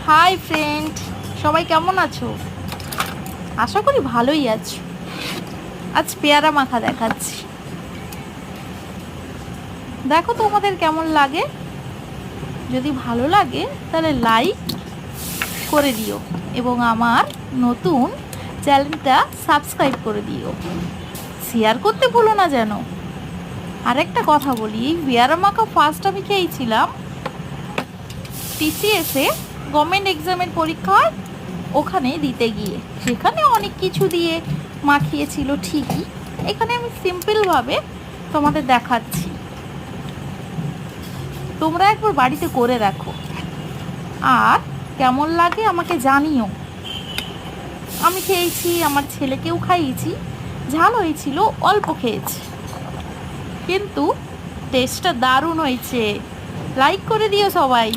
Hi friend, সবাই কেমন আছো? আশা করি ভালোই আছো। আজ পেয়ারা মাখা দেখাচ্ছি, দেখো তোমাদের কেমন লাগে। যদি ভালো লাগে তাহলে লাইক করে দিও এবং আমার নতুন চ্যানেলটা সাবস্ক্রাইব করে দিও, শেয়ার করতে ভুলো না যেন। আরেকটা কথা বলি, এই পেয়ারা মাখা ফার্স্ট আমি খেয়েছিলাম টিসিএসে গভর্নমেন্ট এক্সামের পরীক্ষায়, ওখানে দিতে গিয়ে সেখানে অনেক কিছু দিয়ে মাখিয়েছিল ঠিকই। এখানে আমি সিম্পলভাবে তোমাদের দেখাচ্ছি, তোমরা একবার বাড়িতে করে রাখো আর কেমন লাগে আমাকে জানিও। আমি খেয়েছি, আমার ছেলেকেও খাইয়েছি, ঝাল হয়েছিল, অল্প খেয়েছি, কিন্তু টেস্টটা দারুণ হয়েছে। লাইক করে দিও সবাই।